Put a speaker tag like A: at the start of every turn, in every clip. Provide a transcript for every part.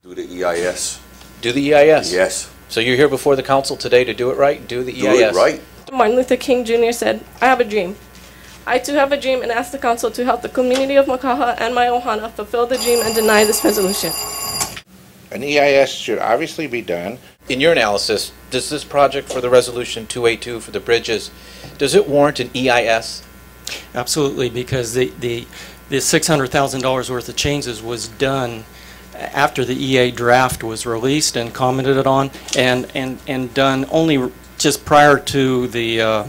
A: Do the EIS.
B: Do the EIS?
A: Yes.
B: So you're here before the council today to do it right? Do the EIS?
A: Do it right.
C: Martin Luther King Jr. said, "I have a dream. I too have a dream and ask the council to help the community of Makaha and my ohana fulfill the dream and deny this resolution."
D: An EIS should obviously be done.
B: In your analysis, does this project for the resolution 282 for the bridges, does it warrant an EIS?
E: Absolutely, because the $600,000 worth of changes was done after the EA draft was released and commented on, and done only just prior to the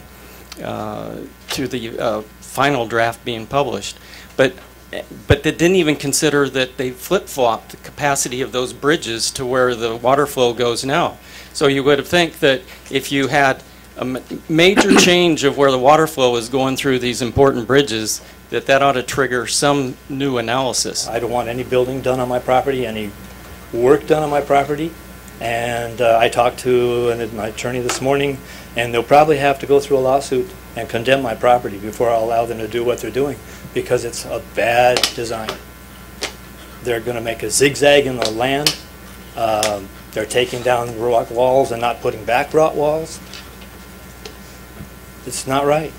E: final draft being published. But they didn't even consider that they flip-flopped the capacity of those bridges to where the water flow goes now. So you would think that if you had a major change of where the water flow is going through these important bridges, that ought to trigger some new analysis.
F: I don't want any building done on my property, any work done on my property. And I talked to an attorney this morning, and they'll probably have to go through a lawsuit and condemn my property before I'll allow them to do what they're doing, because it's a bad design. They're going to make a zigzag in the land. They're taking down rock walls and not putting back rock walls. It's not right.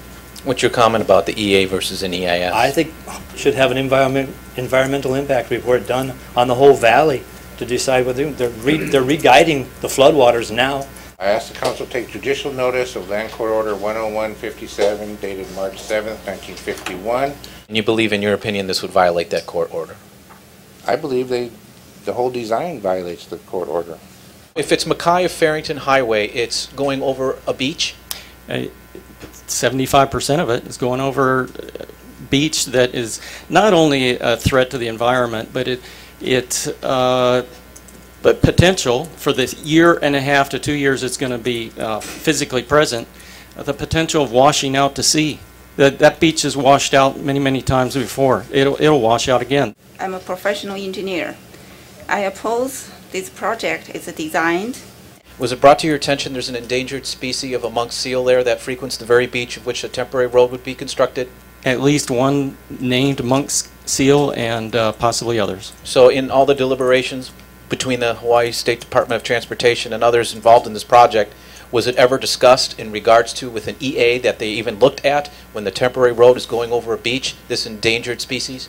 B: What's your comment about the EA versus an EIS?
F: I think should have an environmental impact report done on the whole valley to decide whether they're re-guiding the floodwaters now.
D: I asked the council to take judicial notice of Land Court Order 10157 dated March 7th, 1951.
B: And you believe, in your opinion, this would violate that court order?
D: I believe the whole design violates the court order.
B: If it's Makaha Farrington Highway, it's going over a beach?
E: 75% of it is going over a beach that is not only a threat to the environment, but but potential for the year and a half to 2 years it's going to be physically present, the potential of washing out to sea. That beach has washed out many times before. It'll wash out again.
G: I'm a professional engineer. I oppose this project. It's designed.
B: Was it brought to your attention there's an endangered species of a monk seal there that frequents the very beach of which a temporary road would be constructed?
E: At least one named monk seal and possibly others.
B: So in all the deliberations between the Hawaii State Department of Transportation and others involved in this project, was it ever discussed in regards to, with an EA, that they even looked at when the temporary road is going over a beach, this endangered species?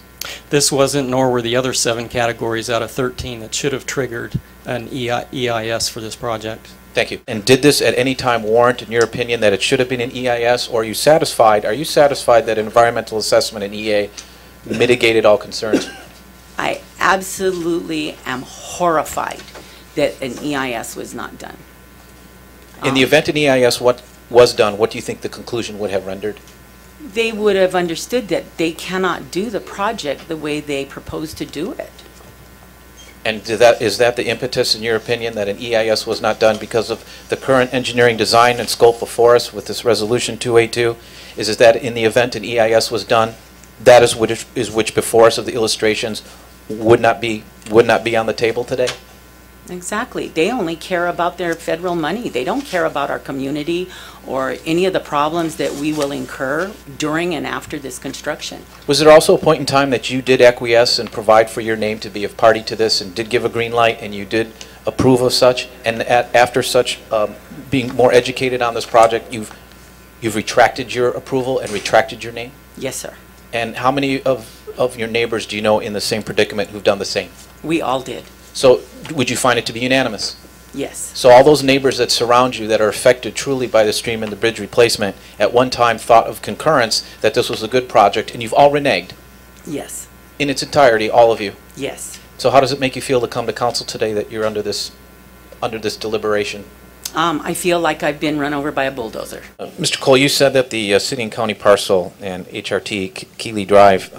E: This wasn't, nor were the other 7 categories out of 13 that should have triggered an EIS for this project.
B: Thank you. And did this at any time warrant, in your opinion, that it should have been an EIS, or are you satisfied that environmental assessment and EA mitigated all concerns?
H: I absolutely am horrified that an EIS was not done.
B: In the event an EIS was done, what do you think the conclusion would have rendered?
H: They would have understood that they cannot do the project the way they proposed to do it.
B: And is that the impetus, in your opinion, that an EIS was not done because of the current engineering design and scope before us with this resolution 282? Is that in the event an EIS was done, that is which before us of the illustrations would not be on the table today?
H: Exactly. They only care about their federal money. They don't care about our community or any of the problems that we will incur during and after this construction.
B: Was there also a point in time that you did acquiesce and provide for your name to be a party to this and did give a green light and you did approve of such, and after such being more educated on this project, you've retracted your approval and retracted your name?
H: Yes, sir.
B: And how many of your neighbors do you know in the same predicament who've done the same?
H: We all did.
B: So would you find it to be unanimous?
H: Yes.
B: So all those neighbors that surround you that are affected truly by the stream and the bridge replacement at one time thought of concurrence that this was a good project, and you've all reneged?
H: Yes.
B: In its entirety, all of you?
H: Yes.
B: So how does it make you feel to come to council today that you're under this deliberation?
H: I feel like I've been run over by a bulldozer.
B: Mr. Cole, you said that the city and county parcel and HRT Keeley Drive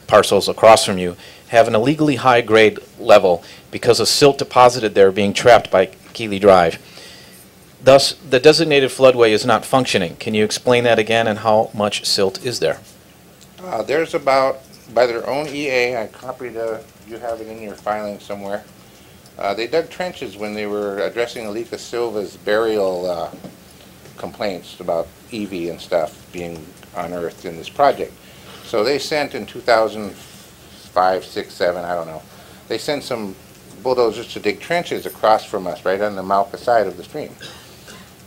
B: parcels across from you have an illegally high grade level because of silt deposited there being trapped by Keeley Drive. Thus, the designated floodway is not functioning. Can you explain that again, and how much silt is there?
D: There's about, by their own EA, I copied, you have it in your filing somewhere. They dug trenches when they were addressing Alika Silva's burial complaints about EV and stuff being unearthed in this project. So they sent in 2005, 6, 7, I don't know, they sent some bulldozers to dig trenches across from us, right on the Mauka side of the stream.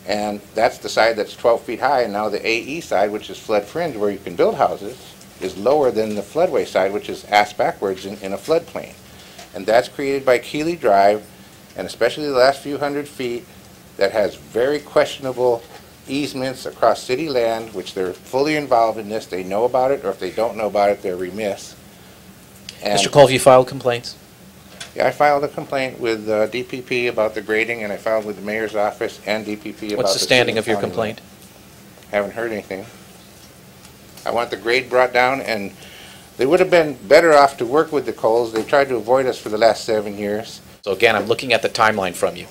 D: And that's the side that's 12 feet high, and now the AE side, which is flood fringe, where you can build houses, is lower than the floodway side, which is ass backwards in a floodplain. And that's created by Keeley Drive, and especially the last few hundred feet, that has very questionable easements across city land, which they're fully involved in this. They know about it, or if they don't know about it, they're remiss. And
B: Mr. Colville, you filed complaints?
D: yeah, I filed a complaint with DPP about the grading, and I filed with the mayor's office and DPP about
B: What's the standing
D: city
B: of your
D: county
B: complaint?
D: land. Haven't heard anything. I want the grade brought down, and they would have been better off to work with the Coles. They tried to avoid us for the last 7 years.
B: So again, I'm looking at the timeline from you.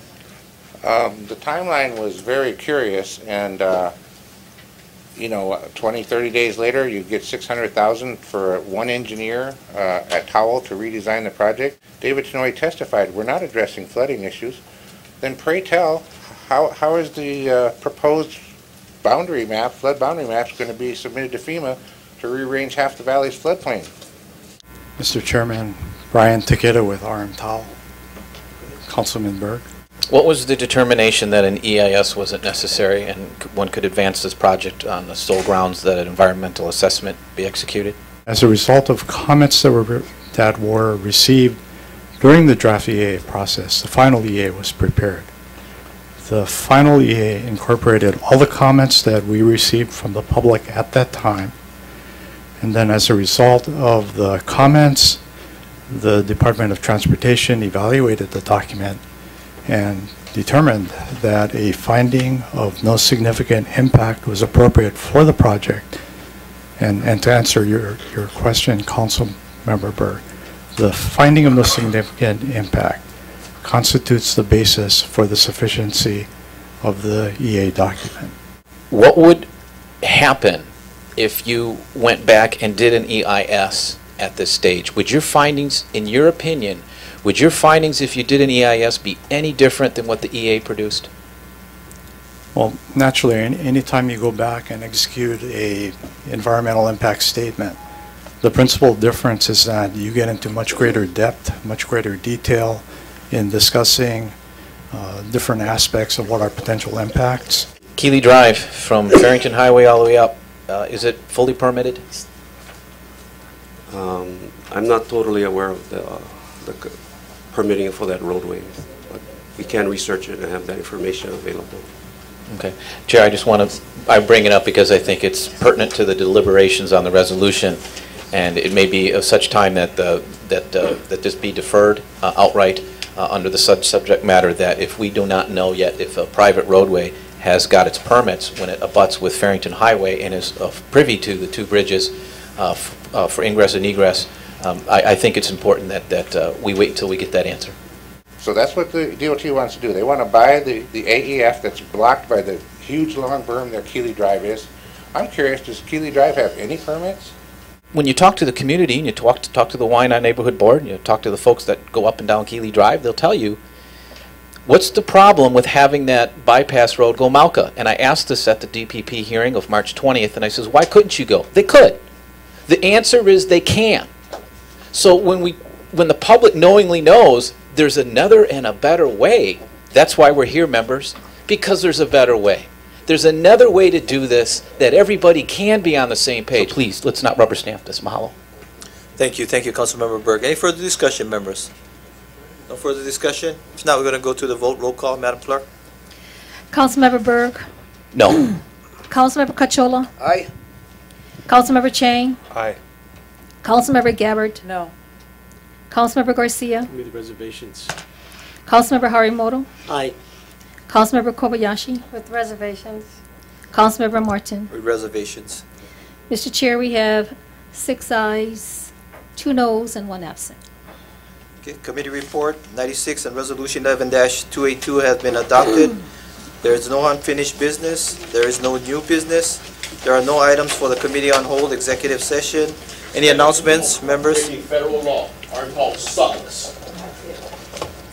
D: The timeline was very curious, and 20, 30 days later, you get $600,000 for one engineer at Towel to redesign the project. David Tenoy testified, we're not addressing flooding issues. Then pray tell, how is the proposed boundary map, flood boundary maps, going to be submitted to FEMA to rearrange half the valley's floodplain?
A: Mr. Chairman, Brian Takeda with RM Towel. Councilman Berg.
B: What was the determination that an EIS wasn't necessary and one could advance this project on the sole grounds that an environmental assessment be executed?
A: As a result of comments that were received during the draft EA process, the final EA was prepared. The final EA incorporated all the comments that we received from the public at that time, and then as a result of the comments, the Department of Transportation evaluated the document and determined that a finding of no significant impact was appropriate for the project. And to answer your question, Council Member Berg, the finding of no significant impact constitutes the basis for the sufficiency of the EA document.
B: What would happen if you went back and did an EIS at this stage? Would your findings, in your opinion, would your findings if you did an EIS be any different than what the EA produced?
A: Well, naturally, anytime you go back and execute a environmental impact statement, the principal difference is that you get into much greater depth, much greater detail in discussing different aspects of what are potential impacts.
B: Keeley Drive from Farrington Highway all the way up, is it fully permitted?
I: I'm not totally aware of the permitting for that roadway, but we can research it and have that information available.
B: Okay. Chair, I just want to, I bring it up because I think it's pertinent to the deliberations on the resolution, and it may be of such time that that this be deferred outright under the subject matter, that if we do not know yet if a private roadway has got its permits when it abuts with Farrington Highway and is privy to the two bridges for ingress and egress, I think it's important that we wait until we get that answer.
D: So that's what the DOT wants to do. They want to buy the AEF that's blocked by the huge long berm that Keeley Drive is. I'm curious, does Keeley Drive have any permits?
B: When you talk to the community and you talk to the Wyandotte Neighborhood Board, and you talk to the folks that go up and down Keeley Drive, they'll tell you, what's the problem with having that bypass road go Mauka? And I asked this at the DPP hearing of March 20th, and I says, why couldn't you go? They could. The answer is they can. So when the public knowingly knows there's another and a better way, that's why we're here, members, because there's a better way. There's another way to do this that everybody can be on the same page. So please, let's not rubber stamp this. Mahalo.
J: Thank you, Councilmember Berg. Any further discussion, members? No further discussion? If not, we're going to go to the vote. Roll call, Madam Clerk.
K: Councilmember Berg.
B: No.
K: Councilmember Cachola.
J: Aye.
K: Councilmember Chang.
I: Aye.
K: Councilmember Gabbard.
H: No.
K: Councilmember Garcia.
I: With reservations.
K: Councilmember Harimoto.
J: Aye.
K: Councilmember Kobayashi.
L: With reservations.
K: Councilmember Martin.
J: With reservations.
K: Mr. Chair, we have 6 ayes, 2 noes, and 1 absent.
J: Okay, committee report 96 and resolution 11-282 has been adopted. There is no unfinished business. There is no new business. There are no items for the committee on hold executive session. Any announcements, members?
M: Federal law are called sucks.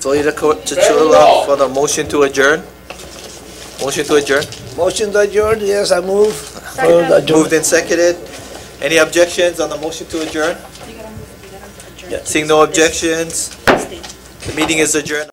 J: Leader Chichula for the motion to adjourn. Motion to adjourn.
N: Motion to adjourn, yes, I move.
J: Moved and seconded. Any objections on the motion to adjourn? Seeing no objections, The meeting is adjourned.